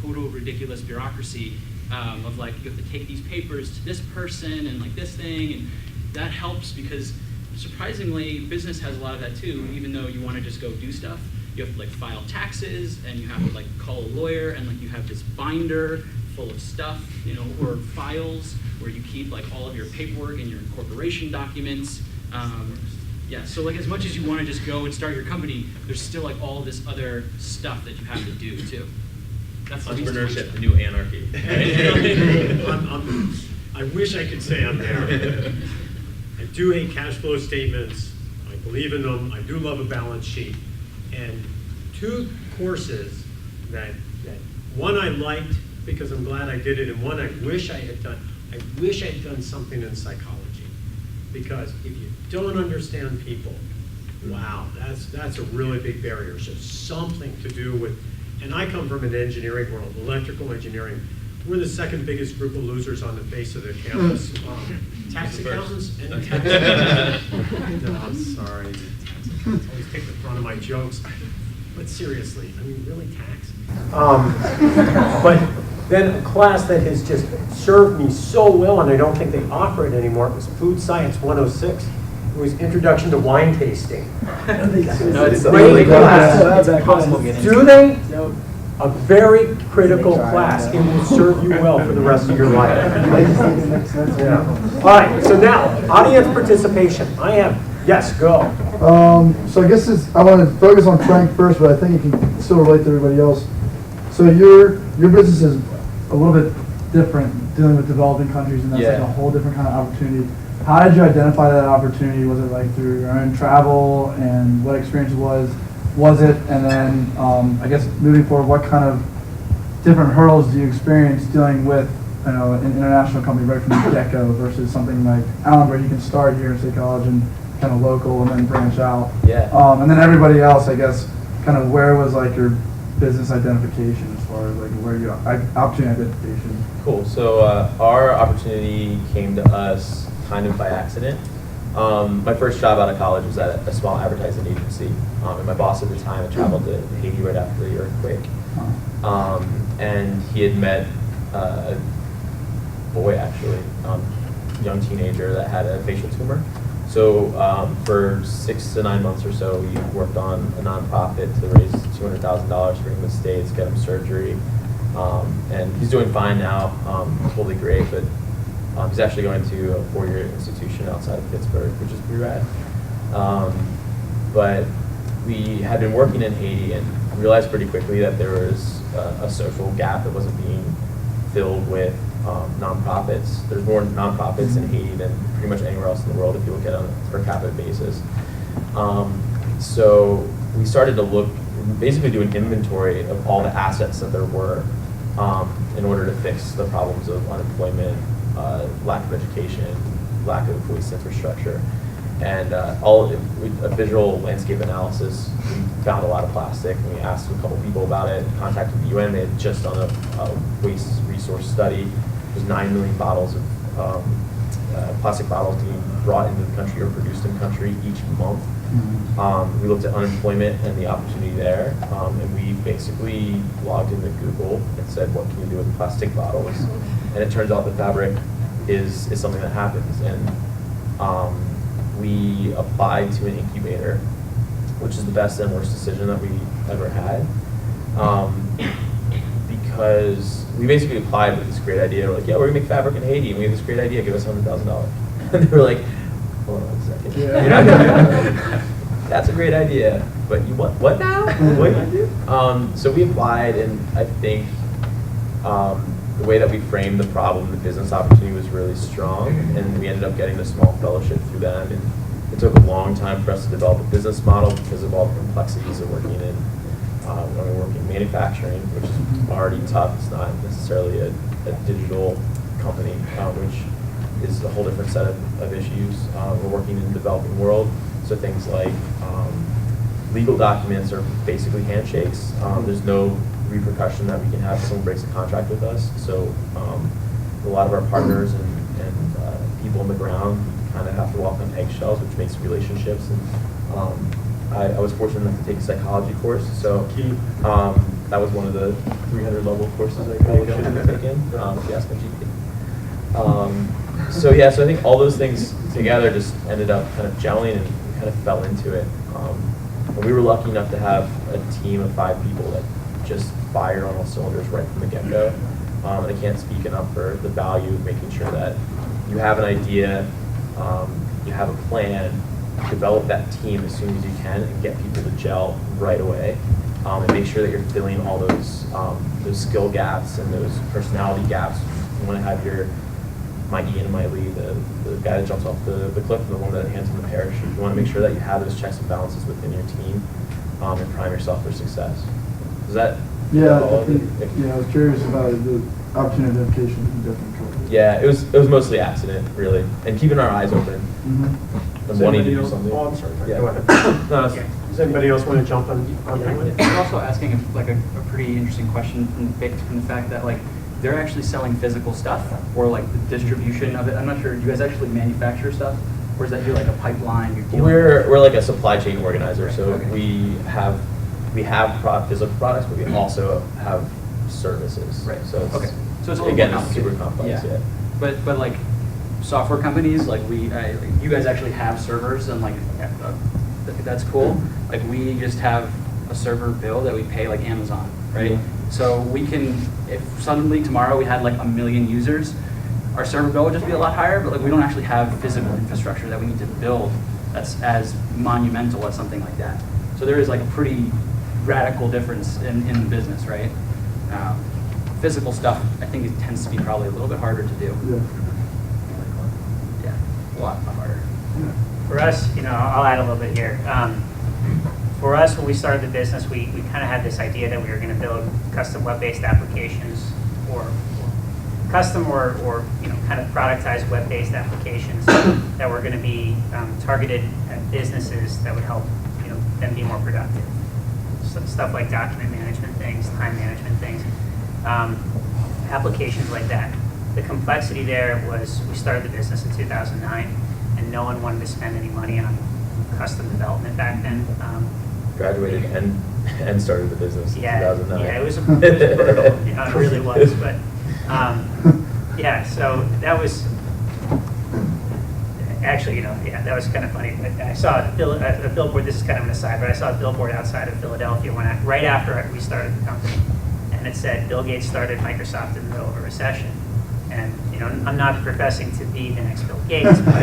total ridiculous bureaucracy of like, you have to take these papers to this person and like this thing, and that helps because surprisingly business has a lot of that too. Even though you want to just go do stuff, you have to like file taxes and you have to like call a lawyer, and like you have this binder full of stuff, you know, or files where you keep like all of your paperwork and your incorporation documents. Yeah, so like as much as you want to just go and start your company, there's still like all this other stuff that you have to do too. That's Entrepreneurship, the new anarchy. I wish I could say I'm there. I do hate cash flow statements. I believe in them. I do love a balance sheet. And two courses that one I liked because I'm glad I did it, and one I wish I had done. I wish I had done something in psychology, because if you don't understand people, wow, that's a really big barrier. So something to do with, and I come from an engineering world, electrical engineering. We're the second biggest group of losers on the face of the campus. Tax accountants and tax. No, I'm sorry. Always take the front of my jokes. But seriously, I mean, really tax? But then a class that has just served me so well, and I don't think they offer it anymore, it was Food Science 106. It was Introduction to Wine Tasting. No, it's Great class. class. Do they? A very critical class. It will serve you well for the rest of your life. Yeah. All right, so now, audience participation. Yes, go. So I guess I want to focus on Frank first, but I think it can still relate to everybody else. So your business is a little bit different, dealing with developing countries, and that's like a whole different kind of opportunity. How did you identify that opportunity? Was it like through your own travel, and what experience was it? And then I guess moving forward, what kind of different hurdles do you experience dealing with, you know, an international company right from the get-go versus something like Alan, where you can start here at State College and kind of local and then branch out? Yeah. And then everybody else, I guess, kind of where was like your business identification as far as like where your opportunity identification? Cool. So our opportunity came to us kind of by accident. My first job out of college was at a small advertising agency, and my boss at the time had traveled to Haiti right after the earthquake, and he had met a boy, actually, young teenager that had a facial tumor. So for 6 to 9 months or so, we worked on a nonprofit to raise $200,000 for him in the States, get him surgery, and he's doing fine now, totally great, but he's actually going to a 4-year institution outside of Pittsburgh, which is pretty rad. But we had been working in Haiti and realized pretty quickly that there was a social gap that wasn't being filled with nonprofits. There's more nonprofits in Haiti than pretty much anywhere else in the world if you look at it on a per capita basis. So we started to look, basically do an inventory of all the assets that there were in order to fix the problems of unemployment, lack of education, lack of police infrastructure, and a visual landscape analysis. We found a lot of plastic, and we asked a couple people about it, contacted the UN. They had just done a waste resource study. There's 9 million bottles of plastic bottles being brought into the country or produced in the country each month. We looked at unemployment and the opportunity there, and we basically logged into Google and said, what can we do with plastic bottles? And it turns out that fabric is something that happens. And we applied to an incubator, which is the best and worst decision that we ever had. Because we basically applied with this great idea. We're like, yeah, we're gonna make fabric in Haiti, and we have this great idea, give us $100,000. And they were like, hold on 1 second. Yeah. You're not gonna that's a great idea, but you want what now? What do you do? So we applied, and I think the way that we framed the problem, the business opportunity was really strong, and we ended up getting the small fellowship through them. And it took a long time for us to develop a business model because of all the complexities of working in when we're working in manufacturing, which is already tough. It's not necessarily a digital company, which is a whole different set of issues. We're working in the developing world, so things like legal documents are basically handshakes. There's no repercussion that we can have if someone breaks a contract with us. So a lot of our partners and people on the ground kind of have to walk on eggshells, which makes relationships. And I was fortunate enough to take a psychology course, so that was one of the 300 level courses I probably should have taken, if you ask my GP. So yeah, so I think all those things together just ended up kind of gelling and kind of fell into it. And we were lucky enough to have a team of 5 people that just fired on all cylinders right from the get-go. And I can't speak enough for the value of making sure that you have an idea, you have a plan, develop that team as soon as you can, and get people to gel right away, and make sure that you're filling all those skill gaps and those personality gaps. You want to have my Ian and my Lee, the guy that jumps off the cliff and the one that hands him the parachute. You want to make sure that you have those checks and balances within your team, and prime yourself for success. Is that Yeah, all I of it? think, I was curious about the opportunity identification. Definitely covered. Yeah, it was mostly accident, really, and keeping our eyes open and wanting to do something. Oh, I'm sorry. Yeah. Go ahead. No, Does anybody else want to jump on that one? You're also asking a pretty interesting question from the fact that they're actually selling physical stuff, or the distribution of it. I'm not sure. Do you guys actually manufacture stuff, or is that you're like a pipeline? We're like a supply chain organizer, so Okay. we have physical products, but we also have services. Right. So it's, Okay. So it's a little again, more it's super complicated. complex. Yeah. But software companies, you guys actually have servers, and that's cool. We just have a server bill that we pay like Amazon, right? Yeah. So we can, if suddenly tomorrow we had 1 million users, our server bill would just be a lot higher, but we don't actually have physical infrastructure that we need to build that's as monumental as something like that. So there is a pretty radical difference in business, right? Physical stuff, I think it tends to be probably a little bit harder to do. Yeah. Yeah, a lot harder. For us, I'll add a little bit here. For us, when we started the business, we kind of had this idea that we were going to build custom web-based applications, or custom or kind of productized web-based applications that were going to be targeted at businesses that would help them be more productive. So stuff like document management things, time management things, applications like that. The complexity there was we started the business in 2009, and no one wanted to spend any money on custom development back then. Graduated and started the business in 2009. Yeah, it was brutal. It really was. But yeah, so that was actually, that was kind of funny. I saw a billboard. This is kind of an aside, but I saw a billboard outside of Philadelphia right after we started the company, and it said Bill Gates started Microsoft in the middle of a recession. And I'm not professing to be the next Bill Gates, but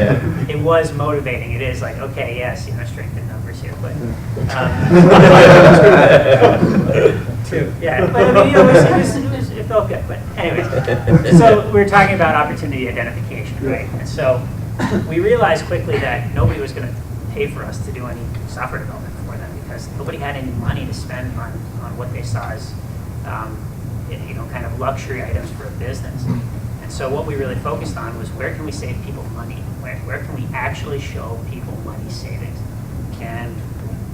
it was motivating. It is okay, yes, strength in numbers here, but two, yeah. But it felt good. But anyways, so we were talking about opportunity identification, right? And so we realized quickly that nobody was going to pay for us to do any software development for them, because nobody had any money to spend on what they saw as kind of luxury items for a business. So what we really focused on was, where can we save people money? Where can we actually show people money savings? And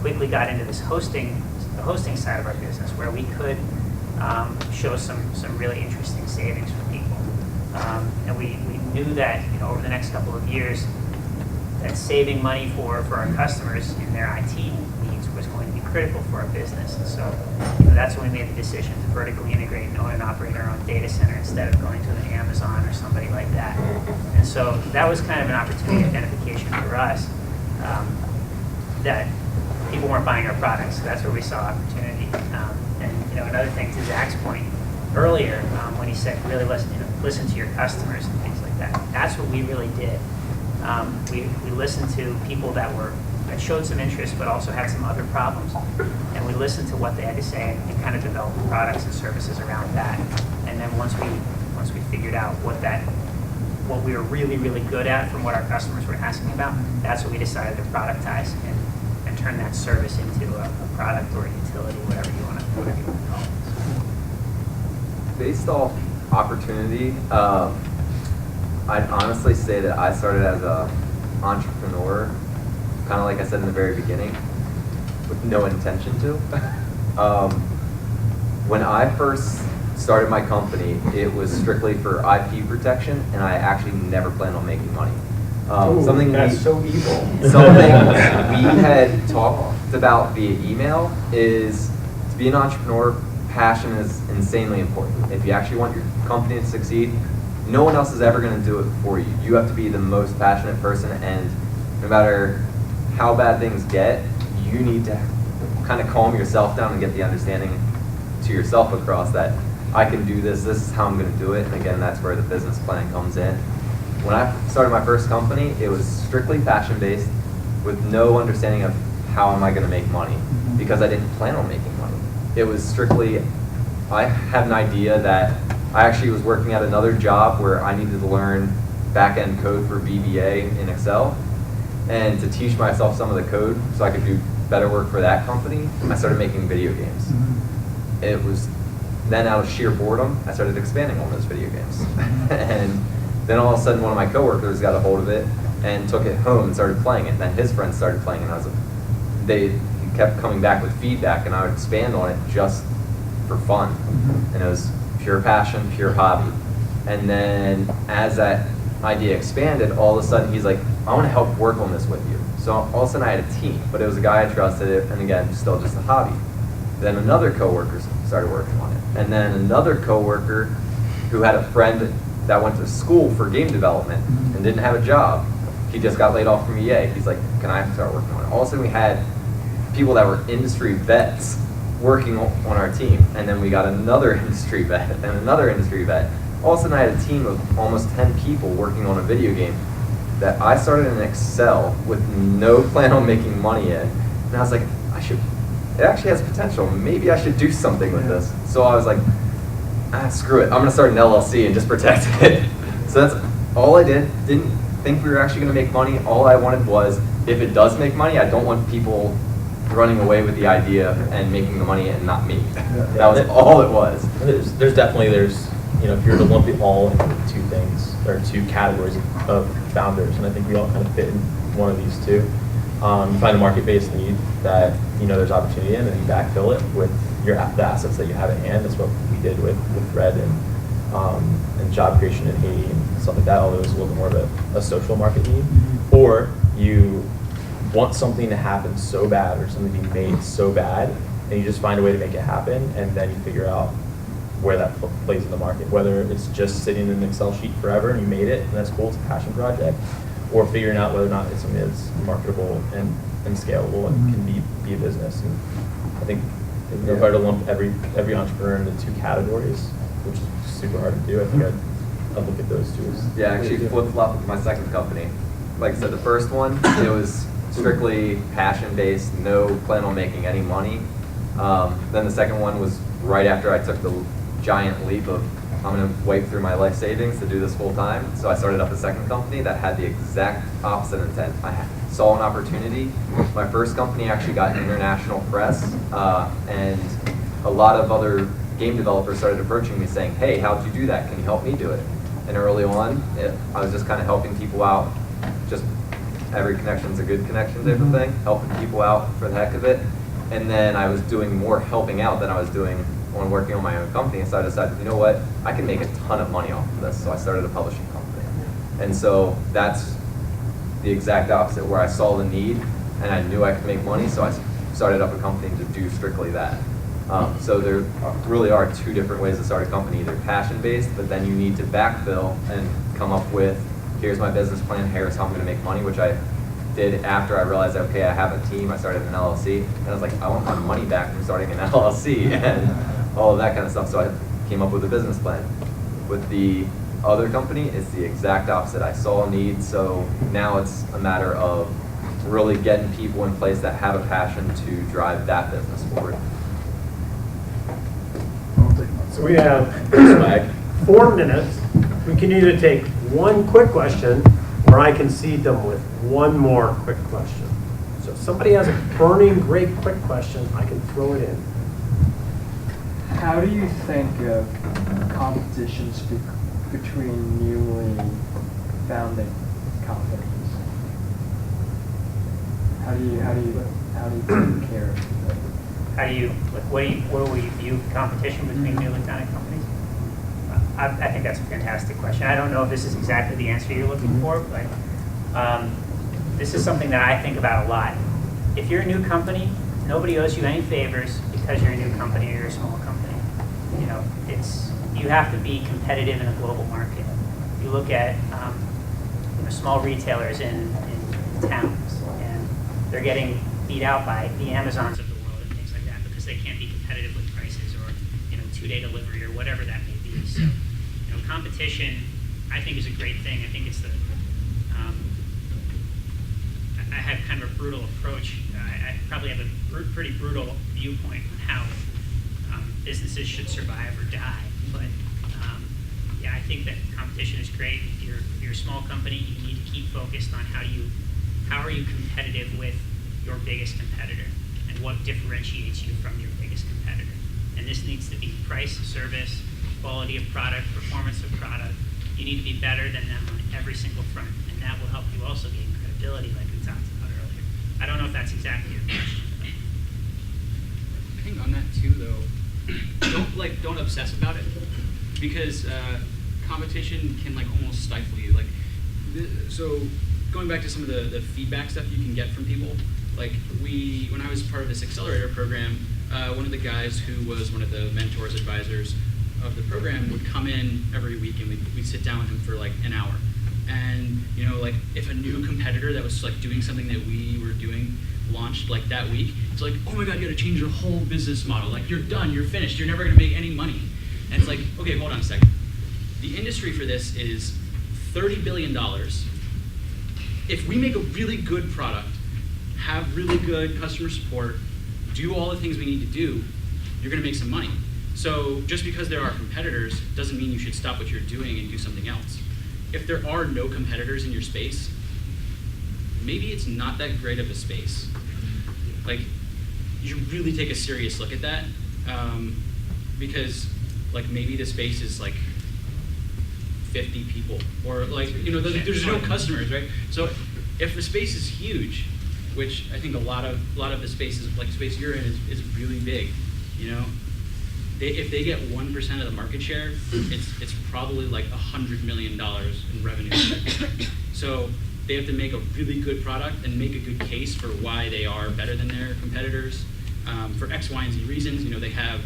quickly got into the hosting side of our business, where we could show some really interesting savings for people. And we knew that over the next couple of years, that saving money for our customers in their IT needs was going to be critical for our business. And so that's when we made the decision to vertically integrate and own and operate our own data center instead of going to an Amazon or somebody like that. And so that was kind of an opportunity identification for us, that people weren't buying our products. So that's where we saw opportunity. And another thing, to Zach's point earlier, when he said really listen to your customers and things like that. That's what we really did. We listened to people that showed some interest, but also had some other problems, and we listened to what they had to say and kind of developed products and services around that. And then once we once we figured out what we were really, really good at from what our customers were asking about, that's what we decided to productize and turn that service into a product or a utility, whatever you want to call it. Based off opportunity, I'd honestly say that I started as a entrepreneur, kind of like I said in the very beginning, with no intention to. When I first started my company, it was strictly for IP protection, and I actually never planned on making money. That's so evil. Something we had talked about via email is to be an entrepreneur, passion is insanely important. If you actually want your company to succeed, no one else is ever going to do it for you. You have to be the most passionate person, and no matter how bad things get, you need to kind of calm yourself down and get the understanding to yourself across that I can do this, this is how I'm going to do it, and again, that's where the business plan comes in. When I started my first company, it was strictly passion-based with no understanding of how am I going to make money, because I didn't plan on making money. It was strictly, I had an idea that I actually was working at another job where I needed to learn back-end code for VBA in Excel, and to teach myself some of the code so I could do better work for that company, I started making video games. It was then out of sheer boredom, I started expanding on those video games. And then all of a sudden one of my coworkers got a hold of it and took it home and started playing it. And then his friends started playing it, and they kept coming back with feedback, and I would expand on it just for fun. And it was pure passion, pure hobby. And then as that idea expanded, all of a sudden he's like, I want to help work on this with you. So all of a sudden I had a team, but it was a guy I trusted, and again, still just a hobby. Then another coworker started working on it. And then another coworker who had a friend that went to school for game development and didn't have a job. He just got laid off from EA. He's like, can I start working on it? All of a sudden we had people that were industry vets working on our team. And then we got another industry vet and another industry vet. All of a sudden I had a team of almost 10 people working on a video game that I started in Excel with no plan on making money in. And I was like, it actually has potential. Maybe I should do something with this. So I was like, screw it. I'm gonna start an LLC and just protect it. So that's all I did. Didn't think we were actually gonna make money. All I wanted was, if it does make money, I don't want people running away with the idea and making the money and not me. That was all it was. There's definitely, you know, if you were to lump it all into two things, or two categories of founders, and I think we all kind of fit in one of these two. You find a market-based need that, you know, there's opportunity in, and you backfill it with the assets that you have at hand. That's what we did with Red and job creation in Haiti and stuff like that, although it was a little bit more of a social market need. Or you want something to happen so bad, or something to be made so bad, and you just find a way to make it happen, and then you figure out where that plays in the market, whether it's just sitting in an Excel sheet forever and you made it and that's cool, it's a passion project, or figuring out whether or not it's something that's marketable and scalable and can be a business. And I think if I were to lump every entrepreneur into two categories, which is super hard to do, I think I'd look at those two as Yeah, actually flip-flop with my second company. Like I said, the first one, it was strictly passion-based, no plan on making any money. Then the second one was right after I took the giant leap of, I'm going to wipe through my life savings to do this full time. So I started up a second company that had the exact opposite intent. I saw an opportunity. My first company actually got international press, and a lot of other game developers started approaching me saying, hey, how'd you do that? Can you help me do it? And early on, I was just kind of helping people out. Just every connection's a good connection type of thing, helping people out for the heck of it. And then I was doing more helping out than I was doing when working on my own company. And so I decided, you know what, I can make a ton of money off of this. So I started a publishing company. And so that's the exact opposite, where I saw the need and I knew I could make money. So I started up a company to do strictly that. So there really are two different ways to start a company, either passion-based, but then you need to backfill and come up with, here's my business plan, here's how I'm going to make money, which I did after I realized, okay, I have a team, I started an LLC, and I was like, I want my money back from starting an LLC and all of that kind of stuff, so I came up with a business plan. With the other company, it's the exact opposite. I saw a need, so now it's a matter of really getting people in place that have a passion to drive that business forward. So we have swag. 4 minutes. We can either take one quick question, or I can seed them with one more quick question. So if somebody has a burning great quick question, I can throw it in. How do you think of competitions between newly founded companies? How do you take care of that? How do you, like, what do we view competition between newly founded companies? I think that's a fantastic question. I don't know if this is exactly the answer you're looking for, but this is something that I think about a lot. If you're a new company, nobody owes you any favors because you're a new company or you're a small company. You know, you have to be competitive in a global market. You look at small retailers in towns, and they're getting beat out by the Amazons of the world and things like that because they can't be competitive with prices or 2-day delivery or whatever that may be. So, competition, I think, is a great thing. I think it's the I have kind of a brutal approach. I probably have a pretty brutal viewpoint on how businesses should survive or die. But yeah, I think that competition is great. If you're a small company, you need to keep focused on how are you competitive with your biggest competitor and what differentiates you from your biggest competitor. And this needs to be price, service, quality of product, performance of product. You need to be better than them on every single front, and that will help you also gain credibility, like we talked about earlier. I don't know if that's exactly your question. I think on that too, though, don't obsess about it, because competition can almost stifle you. So going back to some of the feedback stuff you can get from people, when I was part of this accelerator program, one of the guys who was one of the mentors, advisors of the program would come in every week, and we'd sit down with him for an hour. And if a new competitor that was doing something that we were doing launched that week, it's oh my god, you got to change your whole business model. You're done, you're finished, you're never going to make any money. And it's okay, hold on a second. The industry for this is $30 billion. If we make a really good product, have really good customer support, do all the things we need to do, you're going to make some money. So just because there are competitors doesn't mean you should stop what you're doing and do something else. If there are no competitors in your space, maybe it's not that great of a space. You should really take a serious look at that, because maybe the space is 50 people, or there's no customers, right? So if the space is huge, which I think a lot of the spaces, space you're in, is really big, if they get 1% of the market share, it's probably $100 million in revenue. So they have to make a really good product and make a good case for why they are better than their competitors. For X, Y, and Z reasons, they have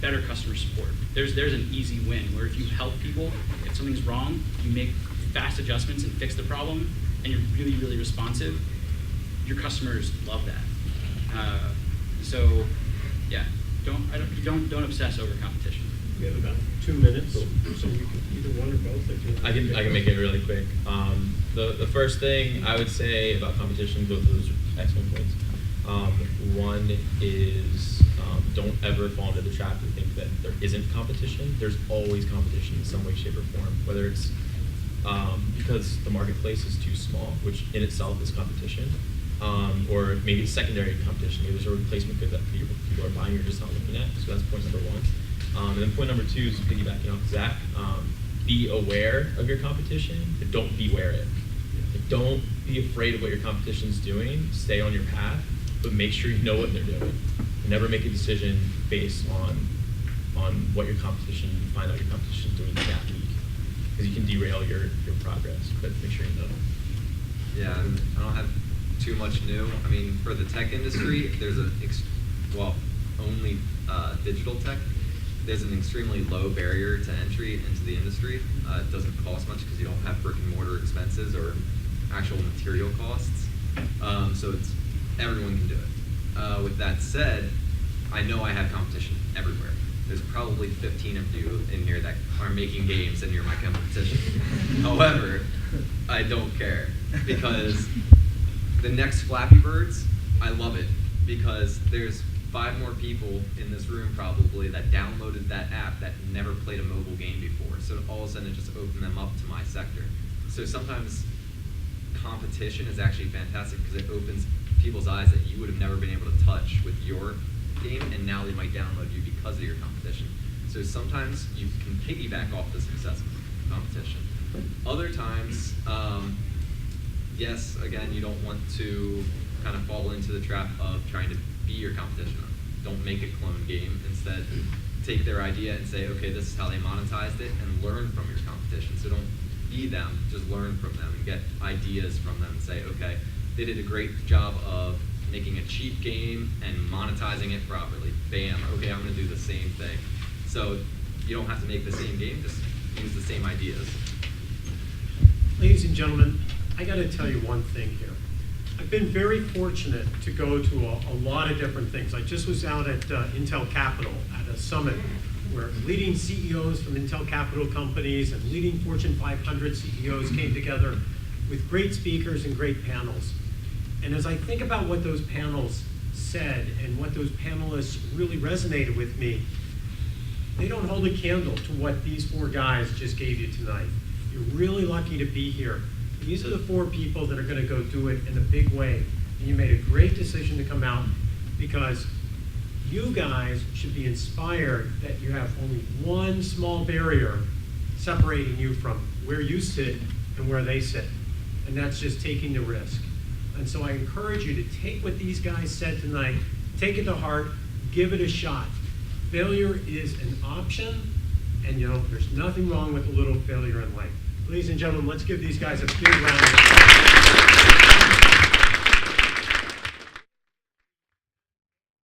better customer support. There's an easy win where if you help people, if something's wrong, you make fast adjustments and fix the problem, and you're really, really responsive. Your customers love that. So, yeah, don't obsess over competition. We have about 2 minutes, so you can either one or both. I can make it really quick. The first thing I would say about competition, both of those are excellent points. One is don't ever fall into the trap to think that there isn't competition. There's always competition in some way, shape, or form, whether it's because the marketplace is too small, which in itself is competition, or maybe it's secondary competition. Maybe there's a replacement good that people are buying you're just not looking at. So that's point number one. And then point number two is piggybacking off Zach. Be aware of your competition, but don't beware it. Don't be afraid of what your competition's doing. Stay on your path, but make sure you know what they're doing. Never make a decision based on what your competition, you find out your competition is doing that week, because you can derail your progress. But make sure you know. Yeah, I don't have too much new. I mean, for the tech industry, there's only digital tech. There's an extremely low barrier to entry into the industry. It doesn't cost much because you don't have brick and mortar expenses or actual material costs. So everyone can do it. With that said, I know I have competition everywhere. There's probably 15 of you in here that are making games and you're my competition. However, I don't care, because the next Flappy Birds, I love it, because there's 5 more people in this room probably that downloaded that app that never played a mobile game before. So all of a sudden it just opened them up to my sector. So sometimes competition is actually fantastic because it opens people's eyes that you would have never been able to touch with your game, and now they might download you because of your competition. So sometimes you can piggyback off the success of competition. Other times, yes, again, you don't want to kind of fall into the trap of trying to be your competition. Don't make a clone game. Instead, take their idea and say, okay, this is how they monetized it, and learn from your competition. So don't be them, just learn from them and get ideas from them and say, okay, they did a great job of making a cheap game and monetizing it properly. Bam, okay, I'm gonna do the same thing. So you don't have to make the same game, just use the same ideas. Ladies and gentlemen, I got to tell you one thing here. I've been very fortunate to go to a lot of different things. I just was out at Intel Capital at a summit where leading CEOs from Intel Capital companies and leading Fortune 500 CEOs came together with great speakers and great panels. And as I think about what those panels said and what those panelists really resonated with me, they don't hold a candle to what these 4 guys just gave you tonight. You're really lucky to be here. These are the 4 people that are going to go do it in a big way. And you made a great decision to come out because you guys should be inspired that you have only one small barrier separating you from where you sit and where they sit. And that's just taking the risk. And so I encourage you to take what these guys said tonight, take it to heart, give it a shot. Failure is an option, and there's nothing wrong with a little failure in life. Ladies and gentlemen, let's give these guys a big round of applause.